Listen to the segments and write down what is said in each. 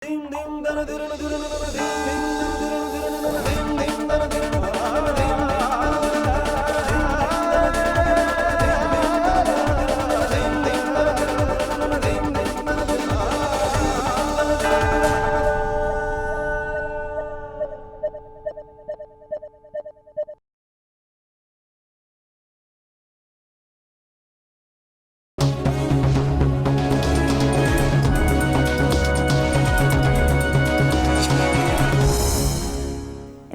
In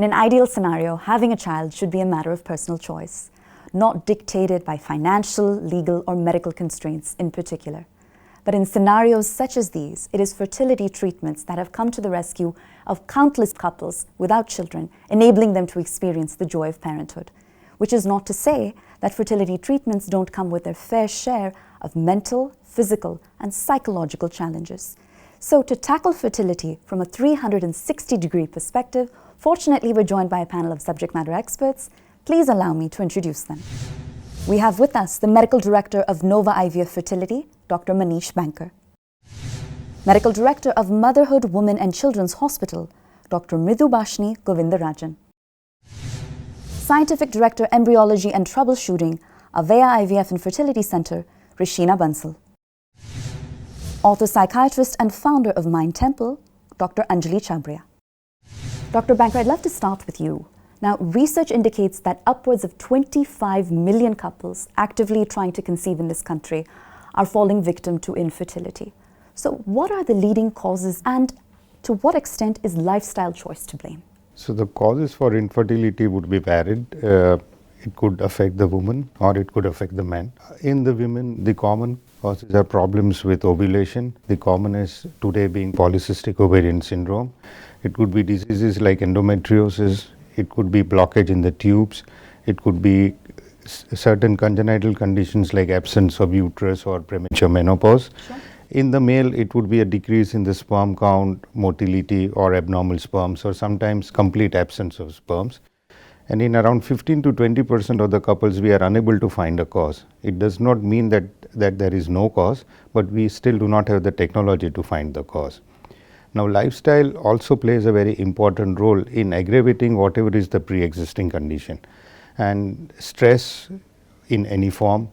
an ideal scenario, having a child should be a matter of personal choice, not dictated by financial, legal, or medical constraints in particular. But in scenarios such as these, it is fertility treatments that have come to the rescue of countless couples without children, enabling them to experience the joy of parenthood. Which is not to say that fertility treatments don't come with their fair share of mental, physical, and psychological challenges. So to tackle fertility from a 360-degree perspective, fortunately we're joined by a panel of subject matter experts. Please allow me to introduce them. We have with us the Medical Director of Nova IVF Fertility, Dr. Manish Banker. Medical Director of Motherhood, Women and Children's Hospital, Dr. Mridubashni Govindarajan. Scientific Director, Embryology and Troubleshooting, Aveya IVF and Fertility Center, Rishina Bansal. Author, psychiatrist and founder of Mind Temple, Dr. Anjali Chabria. Dr. Banker, I'd love to start with you. Now, research indicates that upwards of 25 million couples actively trying to conceive in this country are falling victim to infertility. So what are the leading causes and to what extent is lifestyle choice to blame? So the causes for infertility would be varied. It could affect the woman or it could affect the man. In the women, the common causes are problems with ovulation. The commonest today being polycystic ovarian syndrome. It could be diseases like endometriosis. It could be blockage in the tubes. It could be certain congenital conditions like absence of uterus or premature menopause. Sure. In the male, it would be a decrease in the sperm count, motility or abnormal sperms, or sometimes complete absence of sperms. And in around 15 to 20% of the couples, we are unable to find a cause. It does not mean that there is no cause, but we still do not have the technology to find the cause. Now, lifestyle also plays a very important role in aggravating whatever is the pre-existing condition. And stress in any form,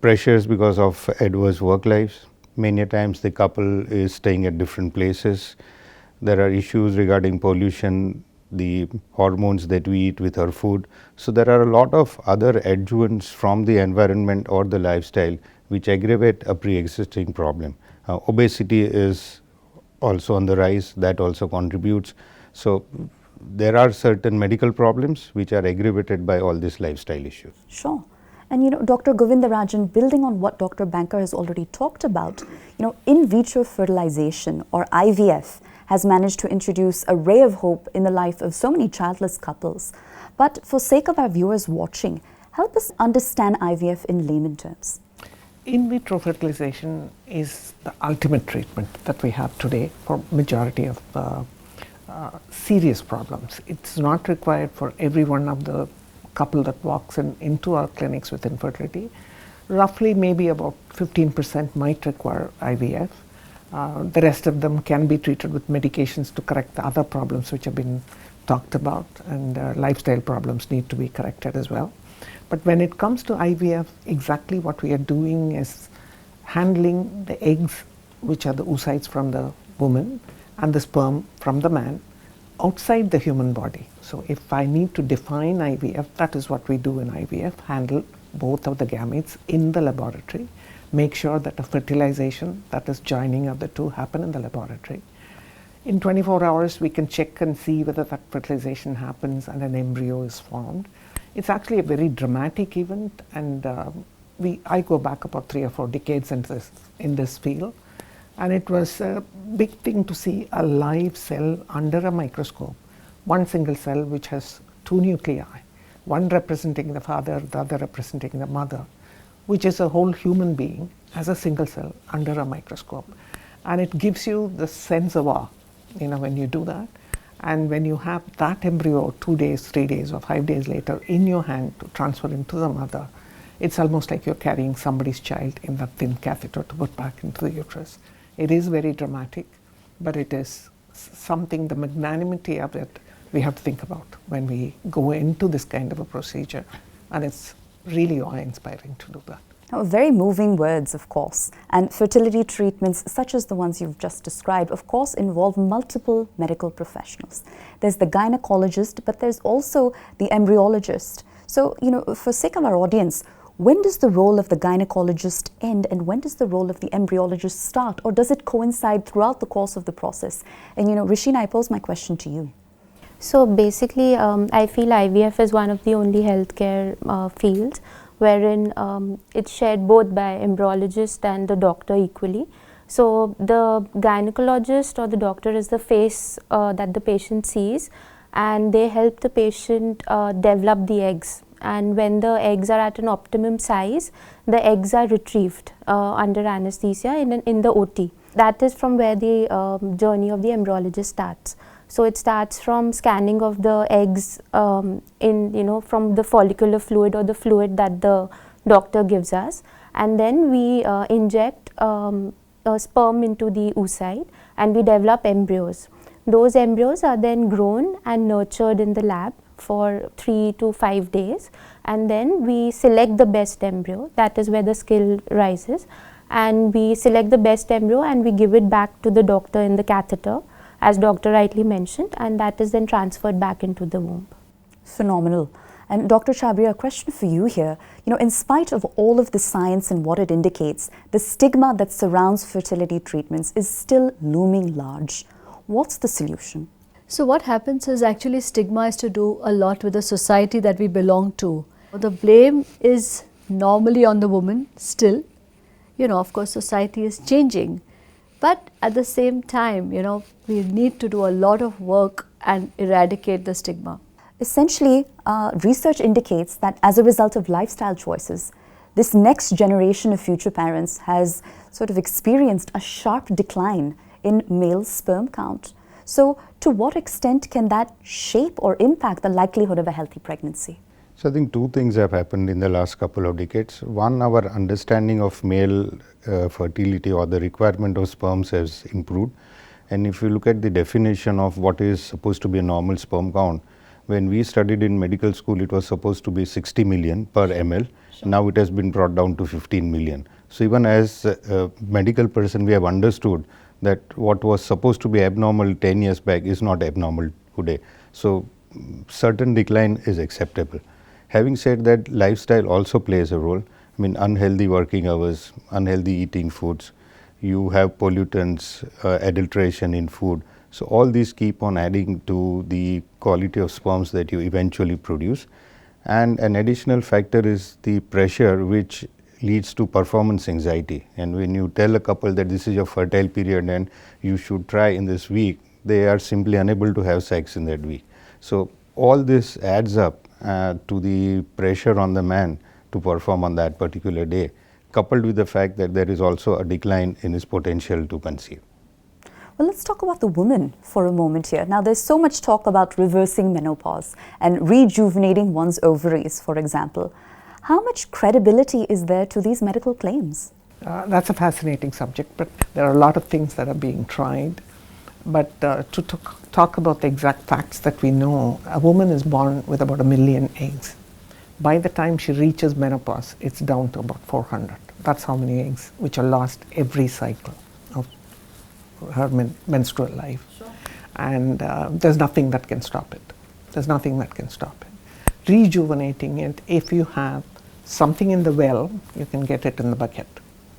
pressures because of adverse work lives. Many times the couple is staying at different places. There are issues regarding pollution, the hormones that we eat with our food. So there are a lot of other adjuvants from the environment or the lifestyle which aggravate a pre-existing problem. Obesity is also on the rise, that also contributes. So there are certain medical problems which are aggravated by all these lifestyle issues. Sure. And Dr. Govindarajan, building on what Dr. Banker has already talked about, in vitro fertilization or IVF has managed to introduce a ray of hope in the life of so many childless couples. But for sake of our viewers watching, help us understand IVF in layman terms. In vitro fertilization is the ultimate treatment that we have today for majority of serious problems. It's not required for every one of the couple that walks into our clinics with infertility. Roughly maybe about 15% might require IVF. The rest of them can be treated with medications to correct the other problems which have been talked about, and lifestyle problems need to be corrected as well. But when it comes to IVF, exactly what we are doing is handling the eggs, which are the oocytes from the woman, and the sperm from the man outside the human body. So if I need to define IVF, that is what we do in IVF, handle both of the gametes in the laboratory, make sure that a fertilization, that is joining of the two, happen in the laboratory. In 24 hours, we can check and see whether that fertilization happens and an embryo is formed. It's actually a very dramatic event, and I go back about 3 or 4 decades in this field, and it was a big thing to see a live cell under a microscope, one single cell which has 2 nuclei, one representing the father, the other representing the mother, which is a whole human being as a single cell under a microscope. And it gives you the sense of awe, when you do that. And when you have that embryo 2 days, 3 days or 5 days later in your hand to transfer into the mother, it's almost like you're carrying somebody's child in that thin catheter to put back into the uterus. It is very dramatic, but it is something, the magnanimity of it, we have to think about when we go into this kind of a procedure, and it's really awe-inspiring to do that. Very moving words, of course. And fertility treatments such as the ones you've just described, of course, involve multiple medical professionals. There's the gynecologist, but there's also the embryologist. So, for sake of our audience, when does the role of the gynecologist end and when does the role of the embryologist start? Or does it coincide throughout the course of the process? And, Rishina, I pose my question to you. So basically, I feel IVF is one of the only healthcare fields wherein it's shared both by embryologist and the doctor equally. So the gynecologist or the doctor is the face that the patient sees, and they help the patient develop the eggs. And when the eggs are at an optimum size, the eggs are retrieved under anesthesia in the OT. That is from where the journey of the embryologist starts. So it starts from scanning of the eggs from the follicular fluid or the fluid that the doctor gives us, and then we inject sperm into the oocyte and we develop embryos. Those embryos are then grown and nurtured in the lab for 3 to 5 days, and then we select the best embryo. That is where the skill rises, and we select the best embryo and we give it back to the doctor in the catheter, as doctor rightly mentioned, and that is then transferred back into the womb. Phenomenal. And Dr. Chabria, a question for you here. In spite of all of the science and what it indicates, the stigma that surrounds fertility treatments is still looming large. What's the solution? So what happens is actually stigma is to do a lot with the society that we belong to. The blame is normally on the woman still. Of course, society is changing. But at the same time, we need to do a lot of work and eradicate the stigma. Essentially, research indicates that as a result of lifestyle choices, this next generation of future parents has sort of experienced a sharp decline in male sperm count. So to what extent can that shape or impact the likelihood of a healthy pregnancy? So I think two things have happened in the last couple of decades. One, our understanding of male fertility or the requirement of sperms has improved. And if you look at the definition of what is supposed to be a normal sperm count, when we studied in medical school, it was supposed to be 60 million per ml. Sure. Now it has been brought down to 15 million. So even as a medical person, we have understood that what was supposed to be abnormal 10 years back is not abnormal today. So certain decline is acceptable. Having said that, lifestyle also plays a role. I mean, unhealthy working hours, unhealthy eating foods, you have pollutants, adulteration in food. So all these keep on adding to the quality of sperms that you eventually produce. And an additional factor is the pressure which leads to performance anxiety. And when you tell a couple that this is your fertile period and you should try in this week, they are simply unable to have sex in that week. So all this adds up to the pressure on the man to perform on that particular day, coupled with the fact that there is also a decline in his potential to conceive. Well, let's talk about the woman for a moment here. Now, there's so much talk about reversing menopause and rejuvenating one's ovaries, for example. How much credibility is there to these medical claims? That's a fascinating subject, but there are a lot of things that are being tried. But to talk about the exact facts that we know, a woman is born with about 1 million eggs. By the time she reaches menopause, it's down to about 400. That's how many eggs which are lost every cycle of her menstrual life. Sure. And there's nothing that can stop it. There's nothing that can stop it. Rejuvenating it, if you have something in the well, you can get it in the bucket.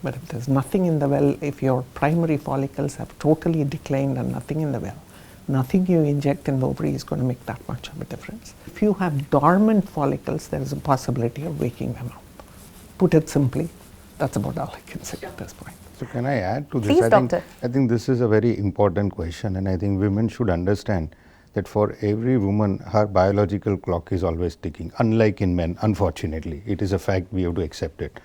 But if there's nothing in the well, if your primary follicles have totally declined and nothing in the well, nothing you inject in the ovary is going to make that much of a difference. If you have dormant follicles, there is a possibility of waking them up. Put it simply, that's about all I can say at this point. So can I add to this? Please, Doctor. I think this is a very important question, and I think women should understand that for every woman, her biological clock is always ticking, unlike in men, unfortunately. It is a fact, we have to accept it.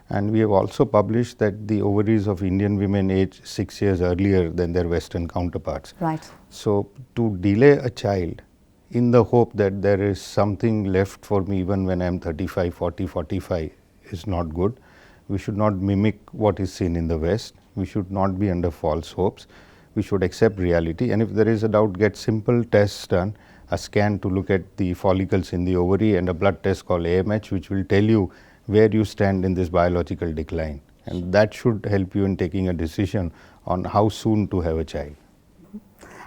And we have also published that the ovaries of Indian women age 6 years earlier than their Western counterparts. Right. So to delay a child in the hope that there is something left for me even when I am 35, 40, 45 is not good. We should not mimic what is seen in the West. We should not be under false hopes. we should accept reality, and if there is a doubt, get simple tests done, a scan to look at the follicles in the ovary and a blood test called AMH, which will tell you where you stand in this biological decline, and that should help you in taking a decision on how soon to have a child.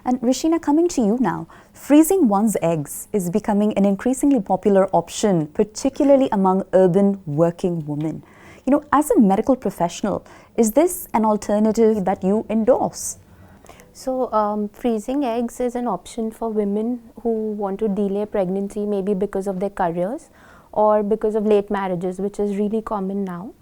And Rishina, coming to you now, freezing one's eggs is becoming an increasingly popular option, particularly among urban working women. You know, as a medical professional, is this an alternative that you endorse? So, freezing eggs is an option for women who want to delay pregnancy, maybe because of their careers or because of late marriages, which is really common now.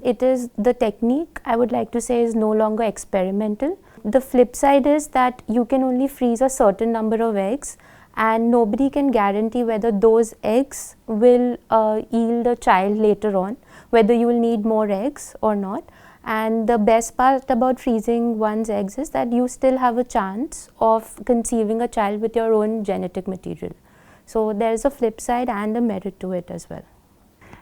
It is the technique, I would like to say, is no longer experimental. The flip side is that you can only freeze a certain number of eggs, and nobody can guarantee whether those eggs will yield a child later on, whether you will need more eggs or not. And the best part about freezing one's eggs is that you still have a chance of conceiving a child with your own genetic material. So there is a flip side and a merit to it as well.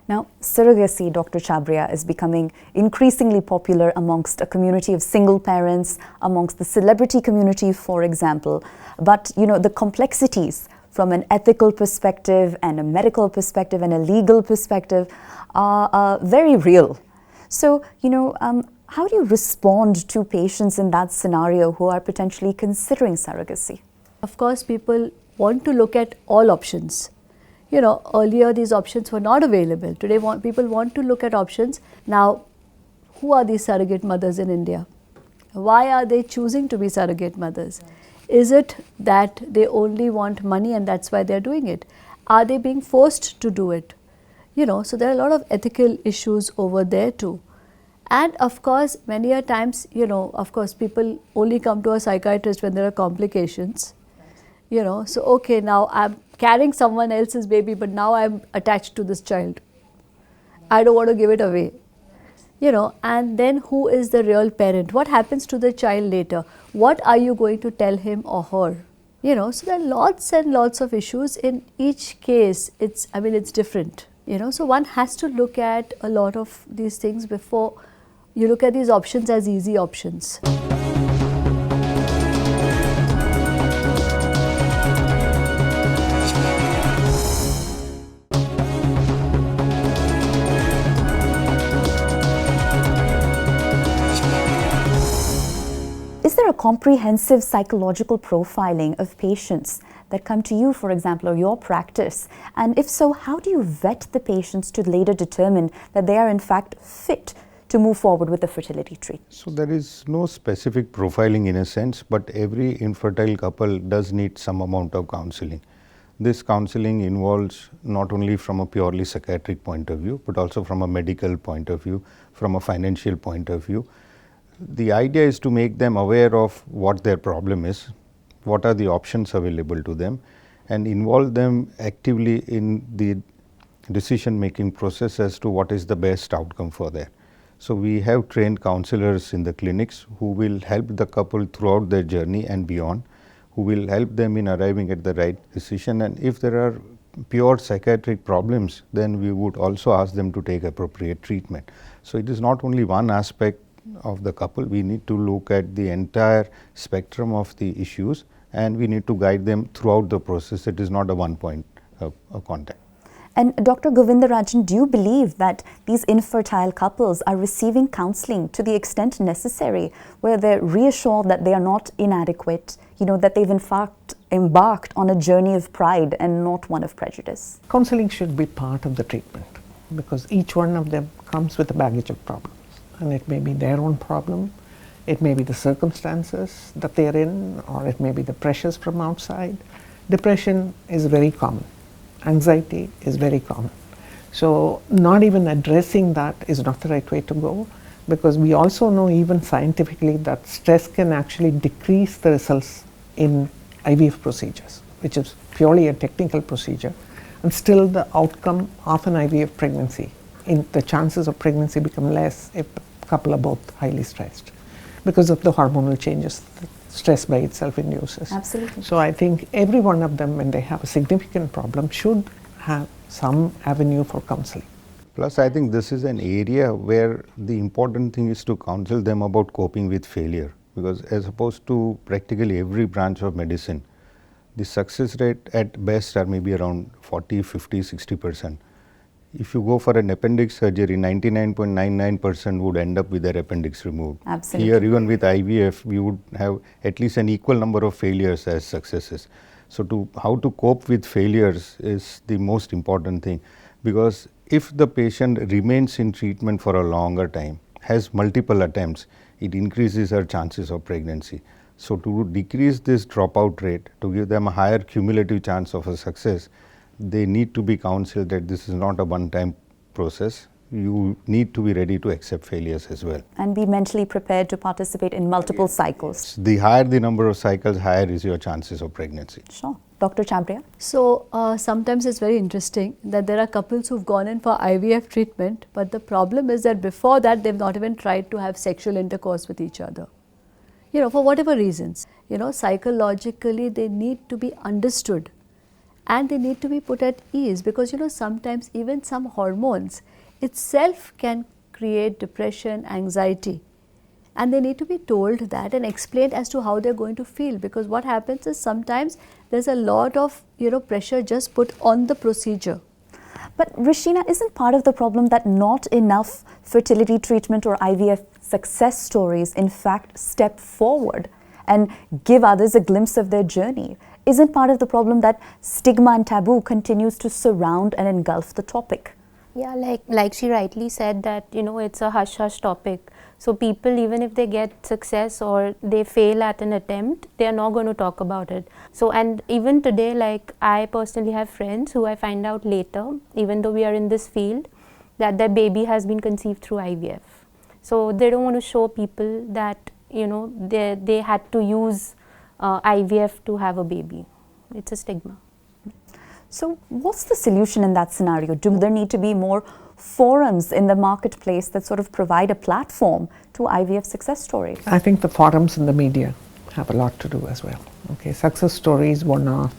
Now, surrogacy, Dr. Chabria, is becoming increasingly popular amongst a community of single parents, amongst the celebrity community, for example. But, you know, the complexities from an ethical perspective and a medical perspective and a legal perspective are very real. So, you know, how do you respond to patients in that scenario who are potentially considering surrogacy? Of course, people want to look at all options. You know, earlier these options were not available. Today people want to look at options. Now, who are these surrogate mothers in India? Why are they choosing to be surrogate mothers? Is it that they only want money and that's why they're doing it? Are they being forced to do it? You know, so there are a lot of ethical issues over there too. And of course, many a times, you know, of course, people only come to a psychiatrist when there are complications. You know, so okay, now I'm carrying someone else's baby, but now I'm attached to this child. I don't want to give it away. You know, and then who is the real parent? What happens to the child later? What are you going to tell him or her? You know, so there are lots and lots of issues. In each case, it's different. You know, so one has to look at a lot of these things before you look at these options as easy options. Is there a comprehensive psychological profiling of patients that come to you, for example, or your practice? And if so, how do you vet the patients to later determine that they are in fact fit to move forward with the fertility treatment? So there is no specific profiling in a sense, but every infertile couple does need some amount of counseling. This counseling involves not only from a purely psychiatric point of view, but also from a medical point of view, from a financial point of view. The idea is to make them aware of what their problem is, what are the options available to them, and involve them actively in the decision making process as to what is the best outcome for them. So we have trained counselors in the clinics who will help the couple throughout their journey and beyond, who will help them in arriving at the right decision, and if there are pure psychiatric problems, then we would also ask them to take appropriate treatment. So it is not only one aspect of the couple, we need to look at the entire spectrum of the issues and we need to guide them throughout the process. It is not a one point of contact. And Dr. Govindarajan, do you believe that these infertile couples are receiving counseling to the extent necessary, where they're reassured that they are not inadequate, you know, that they've in fact embarked on a journey of pride and not one of prejudice? Counseling should be part of the treatment because each one of them comes with a baggage of problems. And it may be their own problem, it may be the circumstances that they are in, or it may be the pressures from outside. Depression is very common. Anxiety is very common. So not even addressing that is not the right way to go, because we also know even scientifically that stress can actually decrease the results in IVF procedures, which is purely a technical procedure, and still the outcome of an IVF pregnancy, the chances of pregnancy become less if the couple are both highly stressed because of the hormonal changes that stress by itself induces. Absolutely. So I think every one of them, when they have a significant problem, should have some avenue for counseling. Plus, I think this is an area where the important thing is to counsel them about coping with failure. because as opposed to practically every branch of medicine, the success rate at best are maybe around 40, 50, 60%. If you go for an appendix surgery, 99.99% would end up with their appendix removed. Absolutely. Here, even with IVF, we would have at least an equal number of failures as successes. So how to cope with failures is the most important thing, because if the patient remains in treatment for a longer time, has multiple attempts, it increases her chances of pregnancy. So to decrease this dropout rate, to give them a higher cumulative chance of a success, they need to be counseled that this is not a one-time process. You need to be ready to accept failures as well. And be mentally prepared to participate in multiple cycles. The higher the number of cycles, higher is your chances of pregnancy. Sure. Dr. Chabria? So sometimes it's very interesting that there are couples who've gone in for IVF treatment, but the problem is that before that they've not even tried to have sexual intercourse with each other. You know, for whatever reasons. You know, psychologically they need to be understood and they need to be put at ease, because you know, sometimes even some hormones itself can create depression, anxiety, and they need to be told that and explained as to how they're going to feel, because what happens is sometimes there's a lot of, you know, pressure just put on the procedure. But Rishina, isn't part of the problem that not enough fertility treatment or IVF success stories in fact step forward and give others a glimpse of their journey? Isn't part of the problem that stigma and taboo continues to surround and engulf the topic? Yeah, like she rightly said that, you know, it's a hush-hush topic. So people, even if they get success or they fail at an attempt, they are not going to talk about it. So, and even today, like I personally have friends who I find out later, even though we are in this field, that their baby has been conceived through IVF. So they don't want to show people that, you know, they had to use IVF to have a baby. It's a stigma. So what's the solution in that scenario? Do there need to be more forums in the marketplace that sort of provide a platform to IVF success stories? I think the forums in the media have a lot to do as well. Okay, success stories, one-off,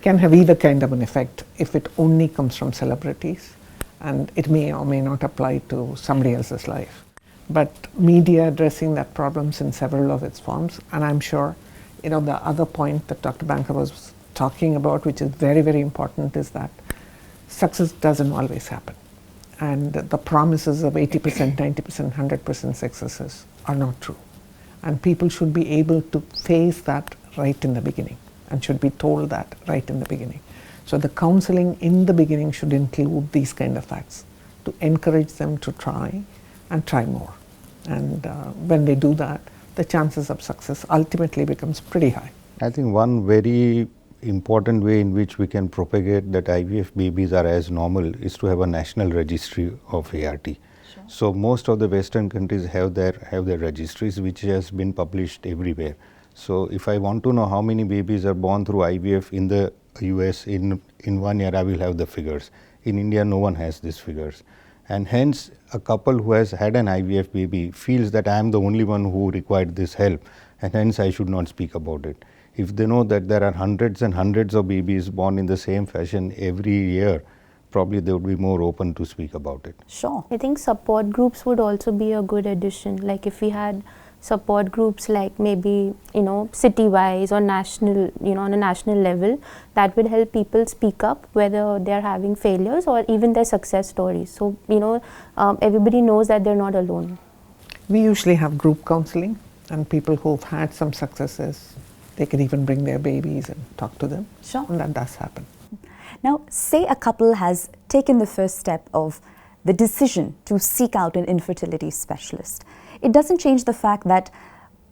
can have either kind of an effect if it only comes from celebrities, and it may or may not apply to somebody else's life. But media addressing that problems in several of its forms, and I'm sure, you know, the other point that Dr. Banker was talking about, which is very, very important, is that success doesn't always happen. And the promises of 80%, 90%, 100% successes are not true. And people should be able to face that right in the beginning and should be told that right in the beginning. So the counseling in the beginning should include these kind of facts to encourage them to try and try more. And when they do that, the chances of success ultimately becomes pretty high. I think one very important way in which we can propagate that IVF babies are as normal is to have a national registry of ART. Sure. So most of the Western countries have their registries, which has been published everywhere. So if I want to know how many babies are born through IVF in the US in 1 year, I will have the figures. In India, no one has these figures. And hence, a couple who has had an IVF baby feels that I am the only one who required this help, and hence I should not speak about it. If they know that there are hundreds and hundreds of babies born in the same fashion every year, probably they would be more open to speak about it. Sure. I think support groups would also be a good addition. Like if we had support groups like maybe, you know, city-wise or national, you know, on a national level, that would help people speak up whether they're having failures or even their success stories. So, you know, everybody knows that they're not alone. We usually have group counseling, and people who've had some successes, they can even bring their babies and talk to them. Sure. And that does happen. Now, say a couple has taken the first step of the decision to seek out an infertility specialist. It doesn't change the fact that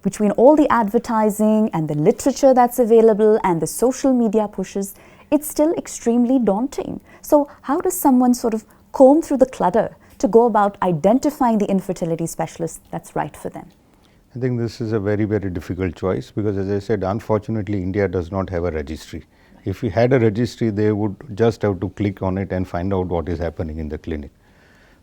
between all the advertising and the literature that's available and the social media pushes, it's still extremely daunting. So how does someone sort of comb through the clutter to go about identifying the infertility specialist that's right for them? I think this is a very, very difficult choice because, as I said, unfortunately, India does not have a registry. If we had a registry, they would just have to click on it and find out what is happening in the clinic.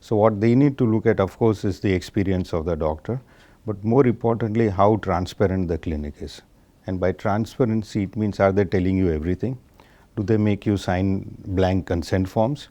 So what they need to look at, of course, is the experience of the doctor, but more importantly, how transparent the clinic is. And by transparency, it means, are they telling you everything? Do they make you sign blank consent forms?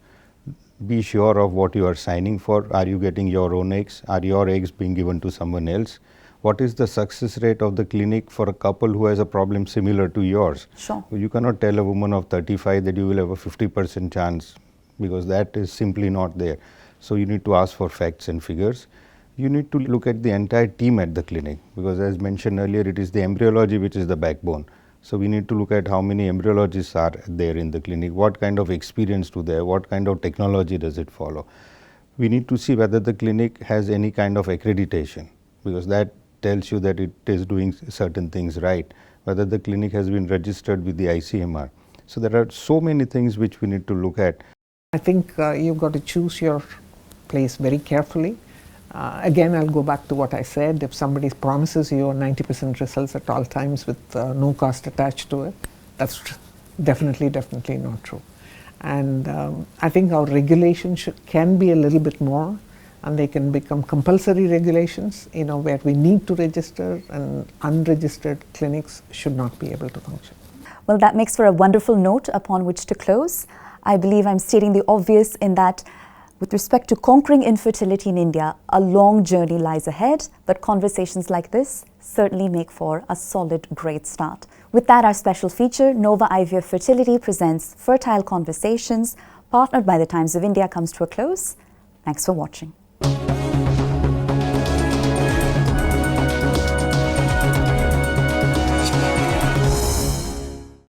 Be sure of what you are signing for. Are you getting your own eggs? Are your eggs being given to someone else? what is the success rate of the clinic for a couple who has a problem similar to yours? Sure. You cannot tell a woman of 35 that you will have a 50% chance, because that is simply not there. So you need to ask for facts and figures. You need to look at the entire team at the clinic, because as mentioned earlier, it is the embryology which is the backbone. So we need to look at how many embryologists are there in the clinic, what kind of experience do they have, what kind of technology does it follow. We need to see whether the clinic has any kind of accreditation, because that tells you that it is doing certain things right, whether the clinic has been registered with the ICMR. So there are so many things which we need to look at. I think you've got to choose your place very carefully. Again, I'll go back to what I said. If somebody promises you 90% results at all times with no cost attached to it, that's definitely not true. And I think our regulations can be a little bit more, and they can become compulsory regulations, where we need to register, and unregistered clinics should not be able to function. Well, that makes for a wonderful note upon which to close. I believe I'm stating the obvious in that with respect to conquering infertility in India, a long journey lies ahead, but conversations like this certainly make for a solid, great start. With that, our special feature, Nova IVF Fertility presents Fertile Conversations, partnered by the Times of India, comes to a close. Thanks for watching.